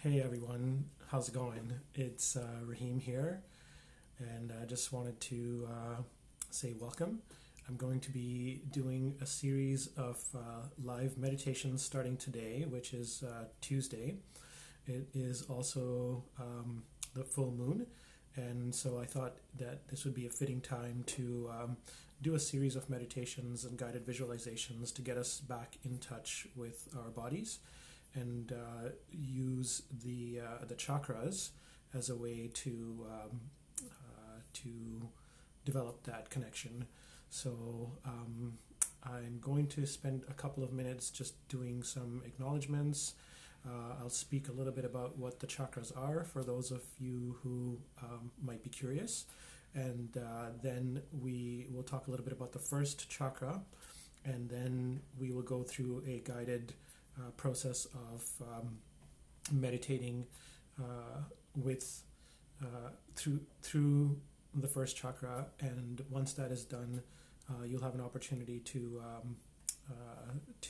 Hey everyone, how's it going? It's Raheem here, and I just wanted to say welcome. I'm going to be doing a series of live meditations starting today, which is Tuesday. It is also the full moon, and so I thought that this would be a fitting time to do a series of meditations and guided visualizations to get us back in touch with our bodies and use the chakras as a way to develop that connection. So I'm going to spend a couple of minutes just doing some acknowledgements. I'll speak a little bit about what the chakras are for those of you who might be curious, and then we will talk a little bit about the first chakra, and then we will go through a guided process of meditating with through the first chakra, and once that is done, you'll have an opportunity to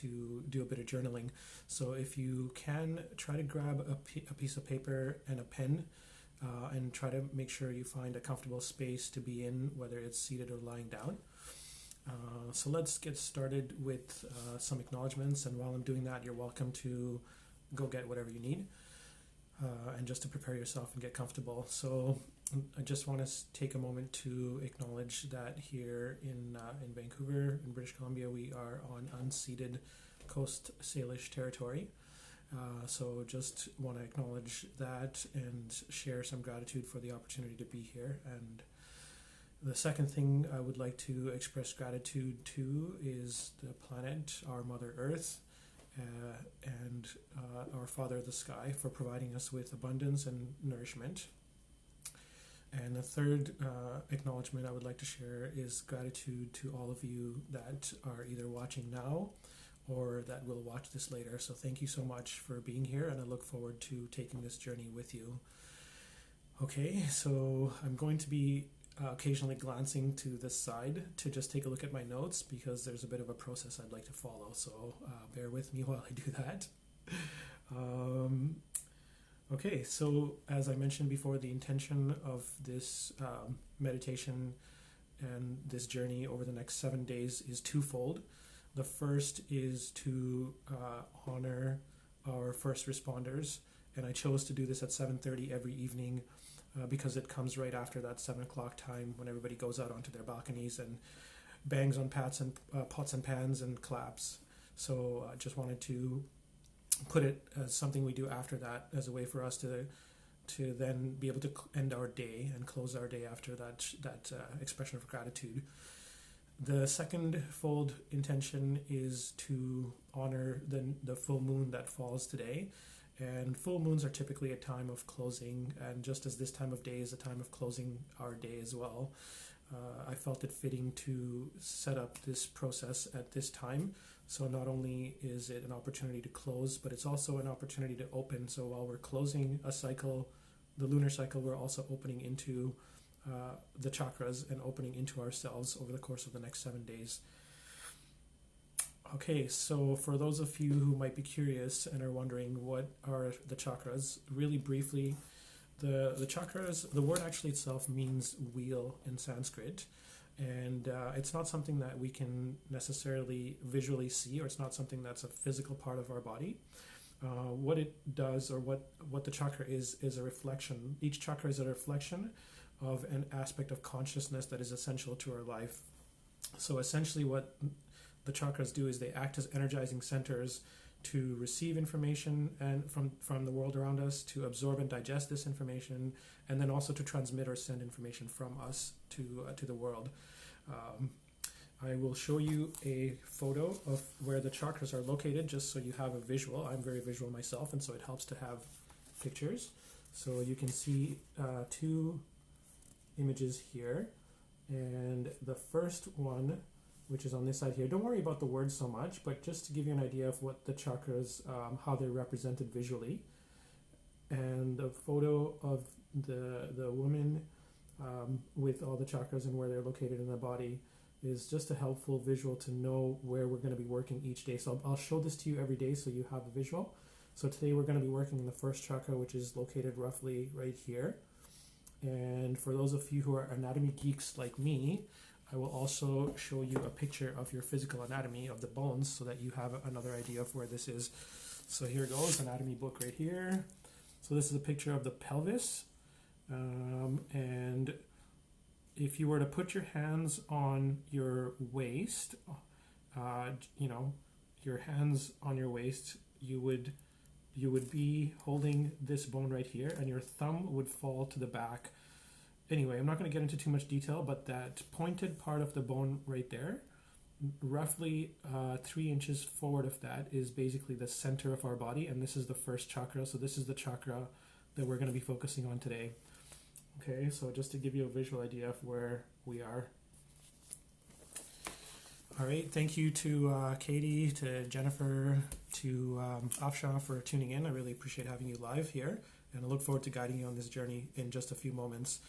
do a bit of journaling. So if you can, try to grab a piece of paper and a pen, and try to make sure you find a comfortable space to be in, whether it's seated or lying down. So let's get started with some acknowledgements, and while I'm doing that, you're welcome to go get whatever you need, and just to prepare yourself and get comfortable. So I just want to take a moment to acknowledge that here in Vancouver, in British Columbia, we are on unceded Coast Salish territory. So just want to acknowledge that and share some gratitude for the opportunity to be here. And the second thing I would like to express gratitude to is the planet, our Mother Earth, and our Father the Sky for providing us with abundance and nourishment. And the third acknowledgement I would like to share is gratitude to all of you that are either watching now or that will watch this later. So thank you so much for being here, and I look forward to taking this journey with you. Okay, so I'm going to be occasionally glancing to the side to just take a look at my notes, because there's a bit of a process I'd like to follow, so bear with me while I do that. Okay, so as I mentioned before, the intention of this meditation and this journey over the next 7 days is twofold. The first is to honor our first responders, and I chose to do this at 7:30 every evening because it comes right after that 7 o'clock time when everybody goes out onto their balconies and bangs on pots and pans and claps. So I just wanted to put it as something we do after that, as a way for us to then be able to end our day and close our day after that expression of gratitude. The second fold intention is to honor the full moon that falls today. And full moons are typically a time of closing, and just as this time of day is a time of closing our day as well, I felt it fitting to set up this process at this time. So not only is it an opportunity to close, but it's also an opportunity to open. So while we're closing a cycle, the lunar cycle, we're also opening into the chakras and opening into ourselves over the course of the next 7 days. Okay, so for those of you who might be curious and are wondering what are the chakras, really briefly, the chakras, the word actually itself means wheel in Sanskrit, and it's not something that we can necessarily visually see, or it's not something that's a physical part of our body. What it does, or what the chakra is a reflection. Each chakra is a reflection of an aspect of consciousness that is essential to our life. So essentially what the chakras do is they act as energizing centers to receive information and from the world around us, to absorb and digest this information, and then also to transmit or send information from us to the world. I will show you a photo of where the chakras are located, just so you have a visual. I'm very visual myself, and so it helps to have pictures. So you can see two images here, and the first one, which is on this side here. Don't worry about the words so much, but just to give you an idea of what the chakras, how they're represented visually. And the photo of the woman with all the chakras and where they're located in the body is just a helpful visual to know where we're going to be working each day. So I'll show this to you every day so you have a visual. So today we're going to be working in the first chakra, which is located roughly right here. And for those of you who are anatomy geeks like me, I will also show you a picture of your physical anatomy of the bones so that you have another idea of where this is. So here goes, anatomy book right here. So this is a picture of the pelvis. And if you were to put your hands on your waist, your hands on your waist, you would be holding this bone right here, and your thumb would fall to the back. Anyway, I'm not going to get into too much detail, but that pointed part of the bone right there, roughly 3 inches forward of that, is basically the center of our body, and this is the first chakra. So this is the chakra that we're going to be focusing on today. Okay, so just to give you a visual idea of where we are. All right, thank you to Katie, to Jennifer, to Afsha for tuning in. I really appreciate having you live here, and I look forward to guiding you on this journey in just a few moments.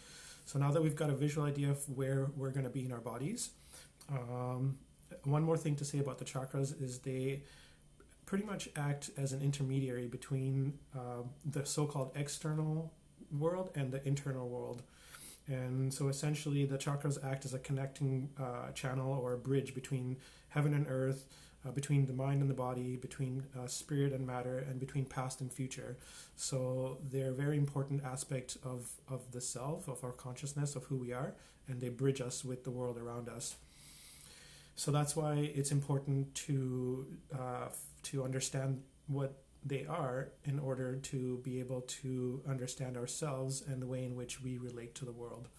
So now that we've got a visual idea of where we're going to be in our bodies, one more thing to say about the chakras is they pretty much act as an intermediary between the so-called external world and the internal world. And so essentially the chakras act as a connecting channel or a bridge between heaven and earth, between the mind and the body, between spirit and matter, and between past and future. So they're a very important aspect of the self, of our consciousness, of who we are, and they bridge us with the world around us. So that's why it's important to understand what they are in order to be able to understand ourselves and the way in which we relate to the world.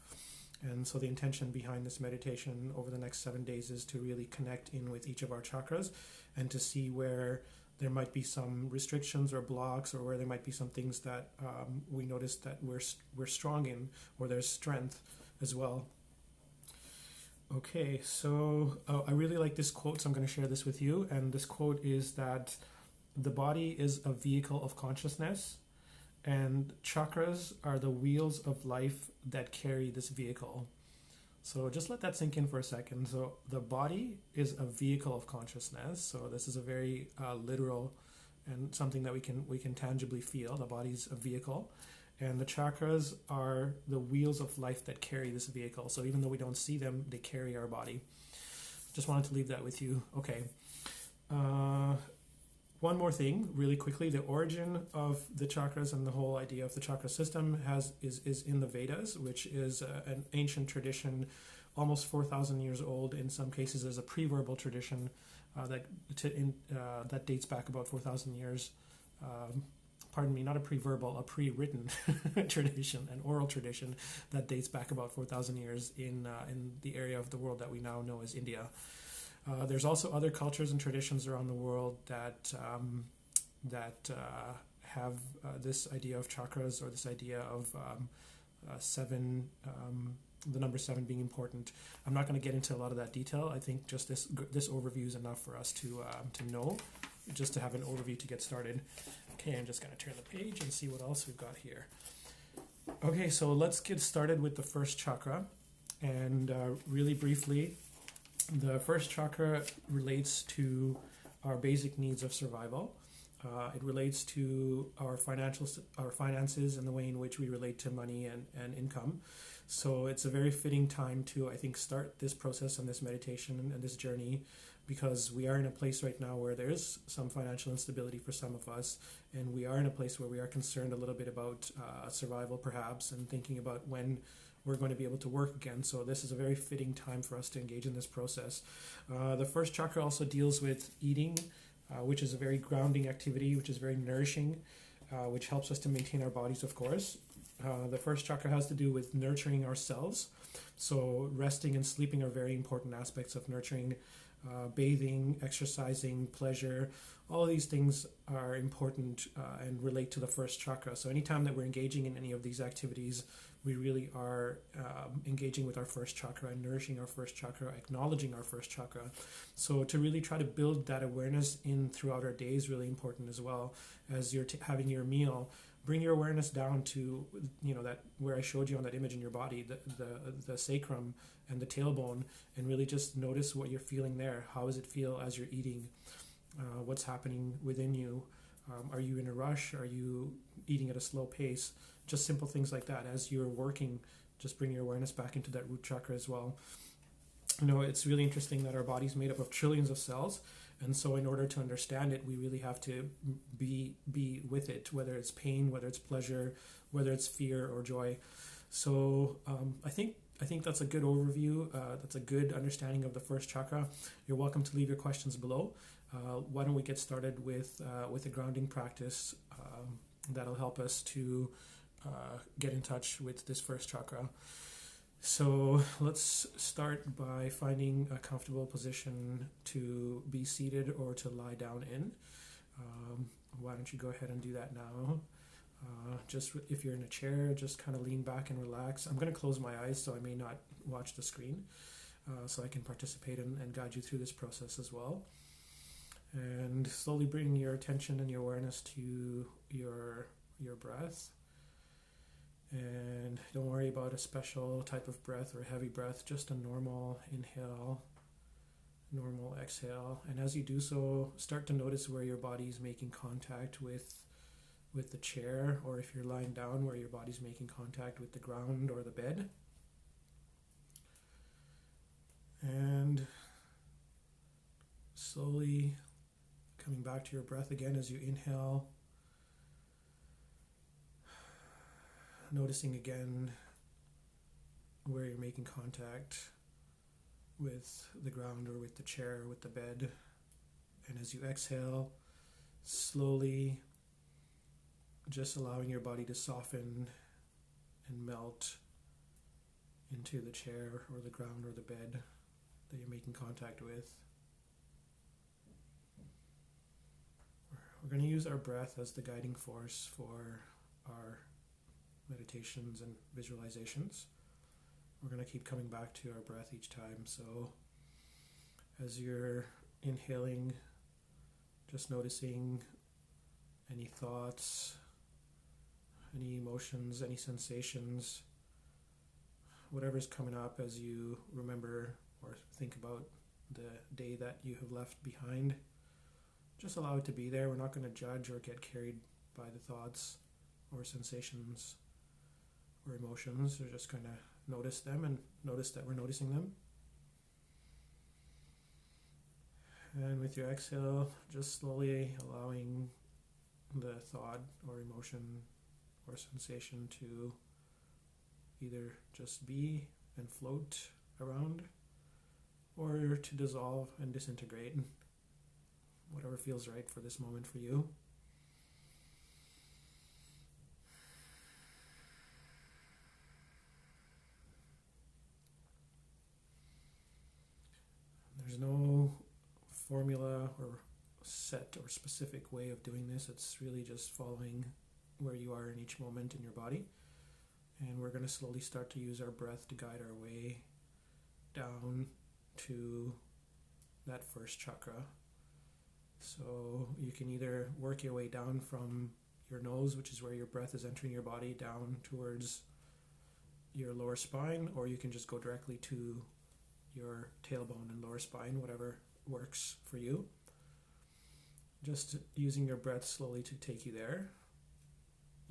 And so the intention behind this meditation over the next 7 days is to really connect in with each of our chakras and to see where there might be some restrictions or blocks, or where there might be some things that we notice that we're strong in, or there's strength as well. Okay, so I really like this quote, so I'm going to share this with you. And this quote is that the body is a vehicle of consciousness, and chakras are the wheels of life that carry this vehicle. So just let that sink in for a second. So the body is a vehicle of consciousness. So this is a very literal and something that we can tangibly feel. The body's a vehicle, and the chakras are the wheels of life that carry this vehicle. So even though we don't see them, they carry our body. Just wanted to leave that with you. Okay. One more thing, really quickly, the origin of the chakras and the whole idea of the chakra system is in the Vedas, which is an ancient tradition, almost 4,000 years old. In some cases, as a pre-verbal tradition that dates back about 4,000 years. Pardon me, not a pre-verbal, a pre-written tradition, an oral tradition that dates back about 4,000 years in the area of the world that we now know as India. There's also other cultures and traditions around the world that have this idea of chakras, or this idea of seven, the number 7 being important. I'm not going to get into a lot of that detail. I think just this overview is enough for us to know, just to have an overview to get started. Okay, I'm just going to turn the page and see what else we've got here. Okay, so let's get started with the first chakra, and really briefly. The first chakra relates to our basic needs of survival. It relates to our finances, and the way in which we relate to money and income. So it's a very fitting time to, I think, start this process and this meditation and this journey, because we are in a place right now where there's some financial instability for some of us, and we are in a place where we are concerned a little bit about survival perhaps, and thinking about when we're going to be able to work again. So this is a very fitting time for us to engage in this process. The first chakra also deals with eating, which is a very grounding activity, which is very nourishing, which helps us to maintain our bodies, of course. The first chakra has to do with nurturing ourselves. So resting and sleeping are very important aspects of nurturing. Bathing, exercising, pleasure, all of these things are important and relate to the first chakra. So anytime that we're engaging in any of these activities, we really are engaging with our first chakra and nourishing our first chakra, acknowledging our first chakra. So to really try to build that awareness in throughout our day is really important as well. As you're having your meal, bring your awareness down to, that where I showed you on that image in your body, the sacrum and the tailbone, and really just notice what you're feeling there. How does it feel as you're eating? What's happening within you? Are you in a rush? Are you eating at a slow pace? Just simple things like that. As you're working, just bring your awareness back into that root chakra as well. It's really interesting that our body's made up of trillions of cells, and so in order to understand it, we really have to be with it, whether it's pain, whether it's pleasure, whether it's fear or joy. So I think that's a good overview. That's a good understanding of the first chakra. You're welcome to leave your questions below. Why don't we get started with a grounding practice that'll help us to get in touch with this first chakra. So let's start by finding a comfortable position to be seated or to lie down in. Why don't you go ahead and do that now? Just if you're in a chair, just kind of lean back and relax. I'm going to close my eyes so I may not watch the screen, so I can participate and guide you through this process as well. And slowly bring your attention and your awareness to your breath. And don't worry about a special type of breath or heavy breath, just a normal inhale, normal exhale. And as you do so, start to notice where your body is making contact with the chair, or if you're lying down, where your body's making contact with the ground or the bed. And slowly coming back to your breath again as you inhale. Noticing again where you're making contact with the ground or with the chair, with the bed. And as you exhale, slowly just allowing your body to soften and melt into the chair or the ground or the bed that you're making contact with. We're going to use our breath as the guiding force for our meditations and visualizations. We're going to keep coming back to our breath each time. So as you're inhaling, just noticing any thoughts, any emotions, any sensations, whatever's coming up as you remember or think about the day that you have left behind. Just allow it to be there. We're not going to judge or get carried by the thoughts or sensations or emotions. We're just going to notice them and notice that we're noticing them. And with your exhale, just slowly allowing the thought or emotion or sensation to either just be and float around, or to dissolve and disintegrate, whatever feels right for this moment for you. There's no formula or set or specific way of doing this. It's really just following where you are in each moment in your body. And we're going to slowly start to use our breath to guide our way down to that first chakra. So you can either work your way down from your nose, which is where your breath is entering your body, down towards your lower spine, or you can just go directly to your tailbone and lower spine, whatever works for you. Just using your breath slowly to take you there.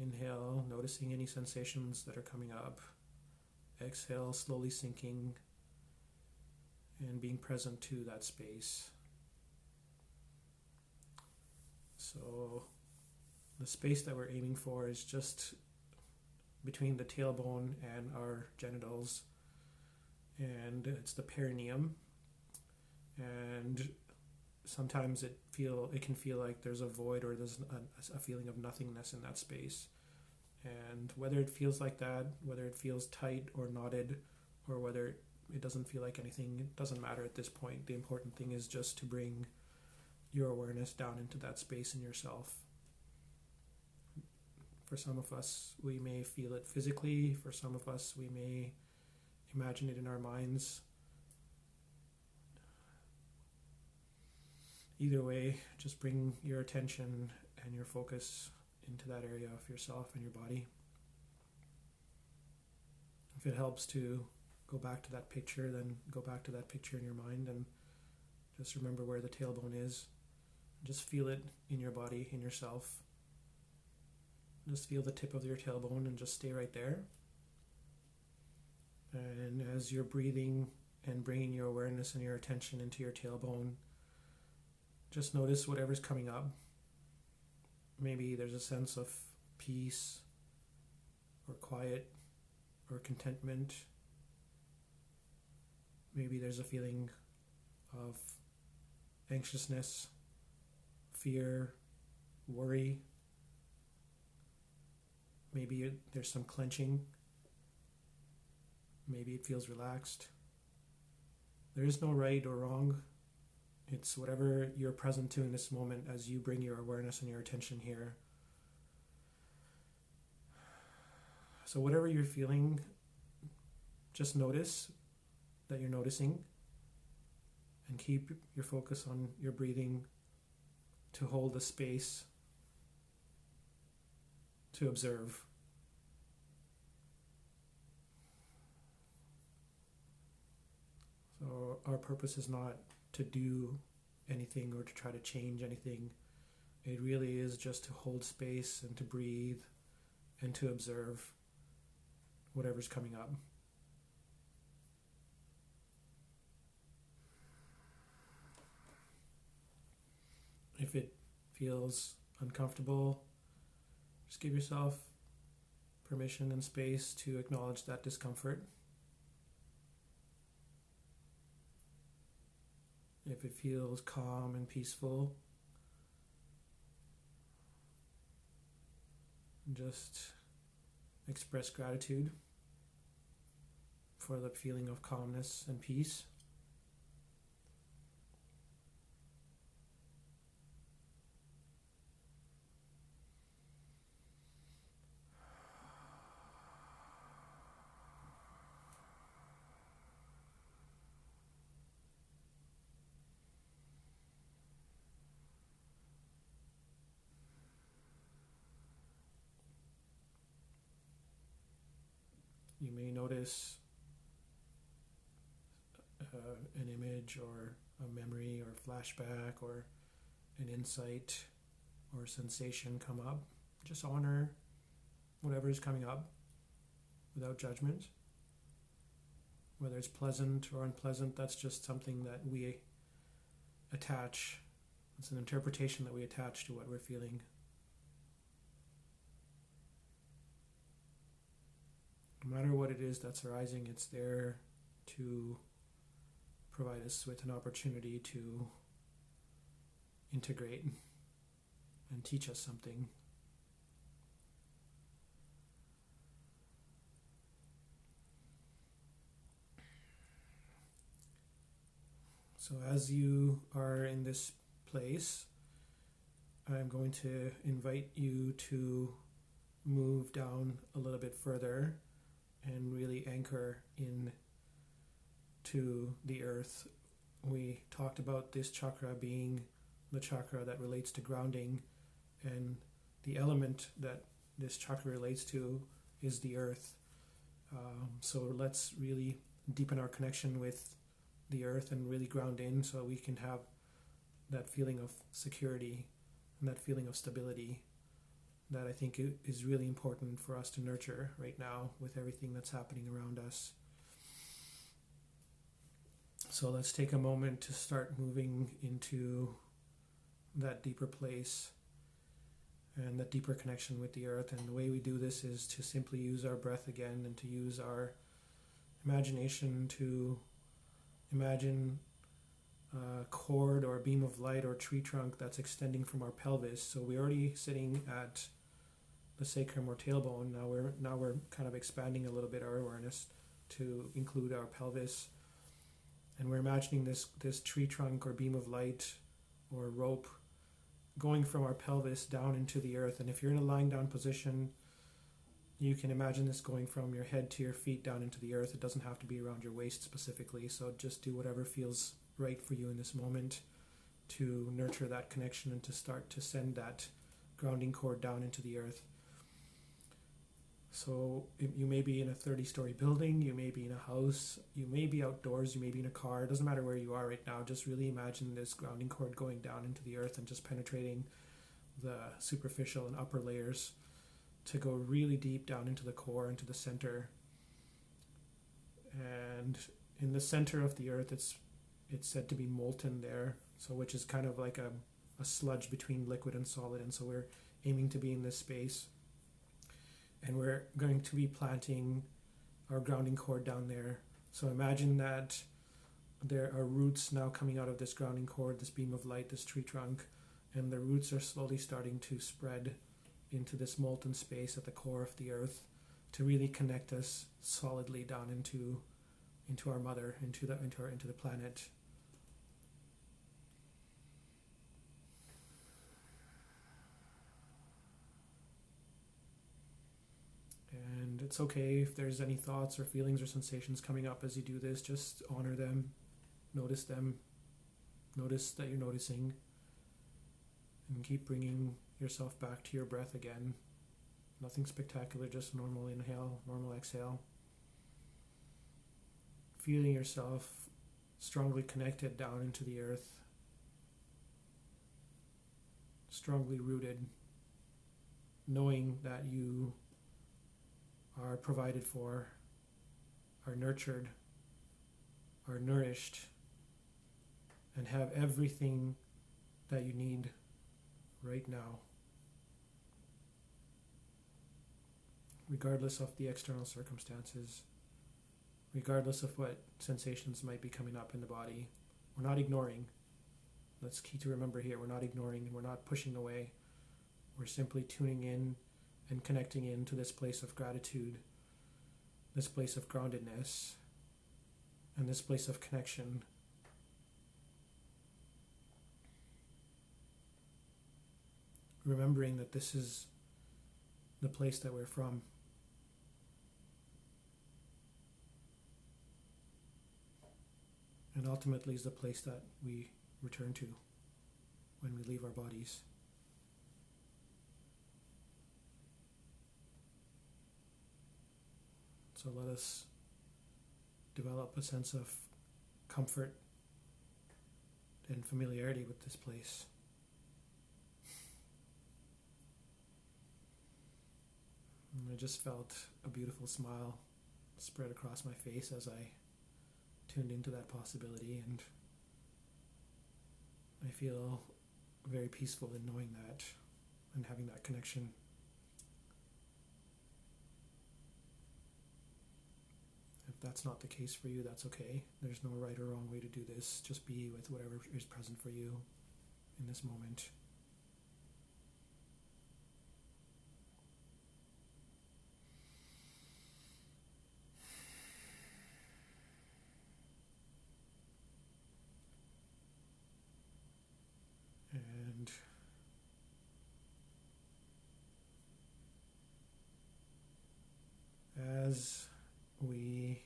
Inhale, noticing any sensations that are coming up. Exhale, slowly sinking and being present to that space. So the space that we're aiming for is just between the tailbone and our genitals, and it's the perineum. And sometimes it can feel like there's a void, or there's a feeling of nothingness in that space. And whether it feels like that, whether it feels tight or knotted, or whether it doesn't feel like anything, it doesn't matter at this point. The important thing is just to bring your awareness down into that space in yourself. For some of us, we may feel it physically. For some of us, we may imagine it in our minds. Either way, just bring your attention and your focus into that area of yourself and your body. If it helps to go back to that picture, then go back to that picture in your mind and just remember where the tailbone is Just feel it in your body, in yourself. Just feel the tip of your tailbone and just stay right there. And as you're breathing and bringing your awareness and your attention into your tailbone, just notice whatever's coming up. Maybe there's a sense of peace or quiet or contentment. Maybe there's a feeling of anxiousness, fear, worry. Maybe there's some clenching. Maybe it feels relaxed. There is no right or wrong. It's whatever you're present to in this moment as you bring your awareness and your attention here. So whatever you're feeling, just notice that you're noticing and keep your focus on your breathing to hold the space to observe. So our purpose is not to do anything or to try to change anything. It really is just to hold space and to breathe and to observe whatever's coming up. If it feels uncomfortable, just give yourself permission and space to acknowledge that discomfort. If it feels calm and peaceful, just express gratitude for the feeling of calmness and peace. You may notice an image or a memory or flashback or an insight or sensation come up. Just honor whatever is coming up without judgment. Whether it's pleasant or unpleasant, that's just something that we attach. It's an interpretation that we attach to what we're feeling. No matter what it is that's arising, it's there to provide us with an opportunity to integrate and teach us something. So as you are in this place, I'm going to invite you to move down a little bit further and really anchor in to the earth. We talked about this chakra being the chakra that relates to grounding, and the element that this chakra relates to is the earth. So let's really deepen our connection with the earth and really ground in so we can have that feeling of security and that feeling of stability that I think is really important for us to nurture right now with everything that's happening around us. So let's take a moment to start moving into that deeper place and that deeper connection with the earth. And the way we do this is to simply use our breath again and to use our imagination to imagine a cord or a beam of light or tree trunk that's extending from our pelvis. So we're already sitting at the sacrum or tailbone. Now we're kind of expanding a little bit our awareness to include our pelvis, and we're imagining this tree trunk or beam of light or rope going from our pelvis down into the earth. And if you're in a lying down position, you can imagine this going from your head to your feet down into the earth. It doesn't have to be around your waist specifically, so just do whatever feels right for you in this moment to nurture that connection and to start to send that grounding cord down into the earth. So you may be in a 30-story building, you may be in a house, you may be outdoors, you may be in a car. It doesn't matter where you are right now. Just really imagine this grounding cord going down into the earth and just penetrating the superficial and upper layers to go really deep down into the core, into the center. And in the center of the earth, it's said to be molten there, so which is kind of like a sludge between liquid and solid. And so we're aiming to be in this space, and we're going to be planting our grounding cord down there. So imagine that there are roots now coming out of this grounding cord, this beam of light, this tree trunk, and the roots are slowly starting to spread into this molten space at the core of the earth to really connect us solidly down into our mother, into the planet. And it's okay if there's any thoughts or feelings or sensations coming up as you do this. Just honor them, notice them, notice that you're noticing, and keep bringing yourself back to your breath again. Nothing spectacular, just normal inhale, normal exhale. Feeling yourself strongly connected down into the earth, strongly rooted, knowing that you are provided for, are nurtured, are nourished, and have everything that you need right now, regardless of the external circumstances, regardless of what sensations might be coming up in the body. We're not ignoring. That's key to remember here. We're not ignoring and we're not pushing away. We're simply tuning in and connecting into this place of gratitude, this place of groundedness, and this place of connection. Remembering that this is the place that we're from. And ultimately is the place that we return to when we leave our bodies. So let us develop a sense of comfort and familiarity with this place. And I just felt a beautiful smile spread across my face as I tuned into that possibility, and I feel very peaceful in knowing that and having that connection. If that's not the case for you, that's okay. There's no right or wrong way to do this. Just be with whatever is present for you in this moment. And as we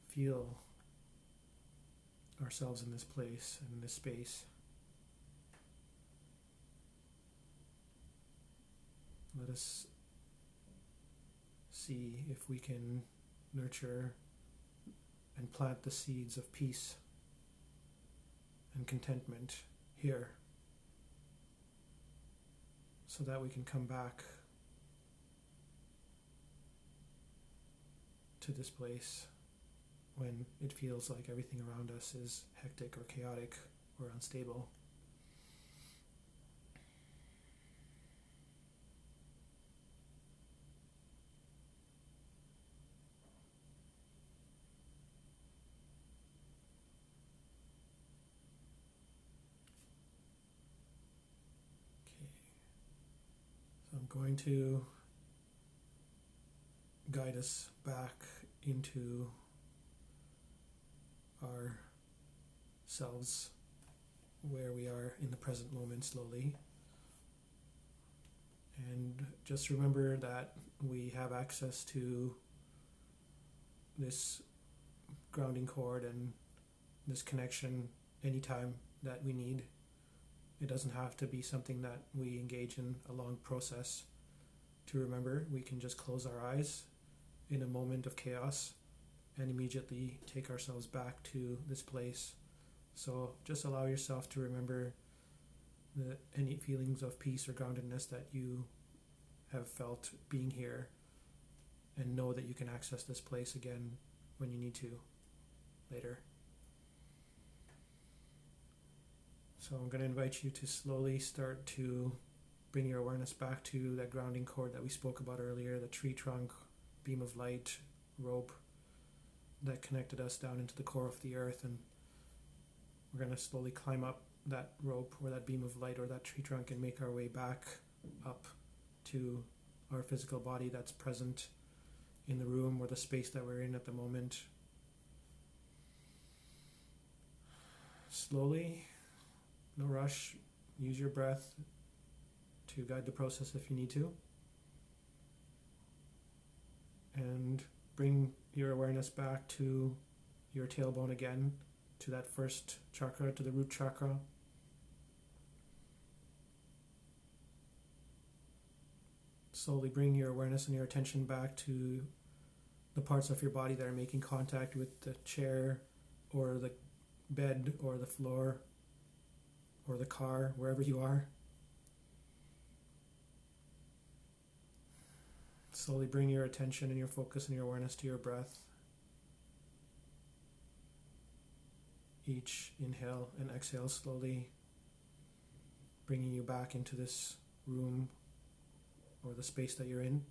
feel ourselves in this place and in this space, let us see if we can nurture and plant the seeds of peace and contentment here, so that we can come back to this place when it feels like everything around us is hectic or chaotic or unstable. I'm going to guide us back into ourselves, where we are in the present moment slowly. And just remember that we have access to this grounding cord and this connection anytime that we need. It doesn't have to be something that we engage in a long process to remember. We can just close our eyes in a moment of chaos and immediately take ourselves back to this place. So just allow yourself to remember any feelings of peace or groundedness that you have felt being here, and know that you can access this place again when you need to later. So I'm going to invite you to slowly start to bring your awareness back to that grounding cord that we spoke about earlier, the tree trunk, beam of light, rope that connected us down into the core of the earth. And we're going to slowly climb up that rope or that beam of light or that tree trunk and make our way back up to our physical body that's present in the room or the space that we're in at the moment. Slowly, no rush, use your breath to guide the process if you need to. And bring your awareness back to your tailbone again, to that first chakra, to the root chakra. Slowly bring your awareness and your attention back to the parts of your body that are making contact with the chair or the bed or the floor or the car, wherever you are. Slowly bring your attention and your focus and your awareness to your breath. Each inhale and exhale slowly bringing you back into this room or the space that you're in.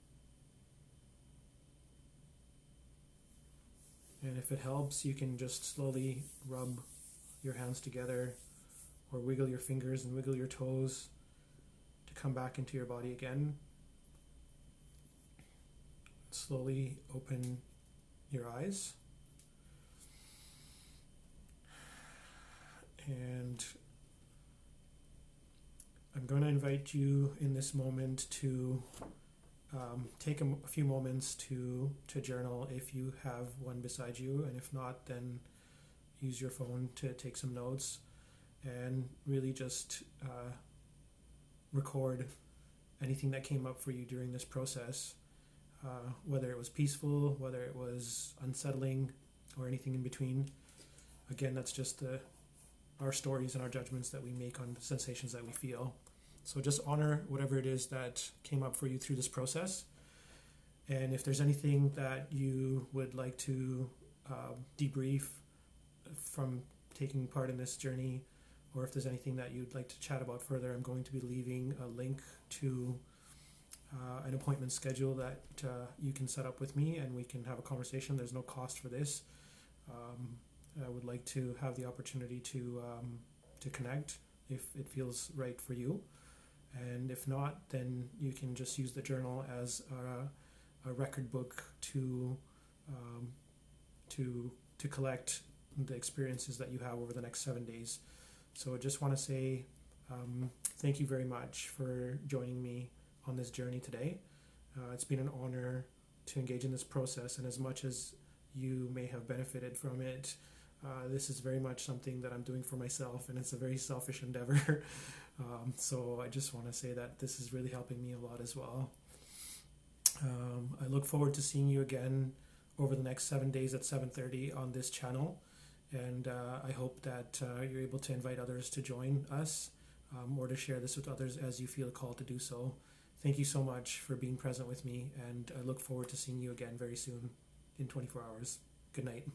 And if it helps, you can just slowly rub your hands together or wiggle your fingers and wiggle your toes to come back into your body again. Slowly open your eyes. And I'm going to invite you in this moment to take a few moments to journal if you have one beside you, and if not, then use your phone to take some notes and really just record anything that came up for you during this process, whether it was peaceful, whether it was unsettling, or anything in between. Again, that's just our stories and our judgments that we make on the sensations that we feel. So just honor whatever it is that came up for you through this process. And if there's anything that you would like to debrief from taking part in this journey, or if there's anything that you'd like to chat about further, I'm going to be leaving a link to an appointment schedule that you can set up with me and we can have a conversation. There's no cost for this. I would like to have the opportunity to connect if it feels right for you. And if not, then you can just use the journal as a record book to collect the experiences that you have over the next 7 days. So I just want to say thank you very much for joining me on this journey today. It's been an honor to engage in this process, and as much as you may have benefited from it, this is very much something that I'm doing for myself, and it's a very selfish endeavor. So I just want to say that this is really helping me a lot as well. I look forward to seeing you again over the next 7 days at 7:30 on this channel, and I hope that you're able to invite others to join us or to share this with others as you feel called to do so. Thank you so much for being present with me, and I look forward to seeing you again very soon in 24 hours. Good night.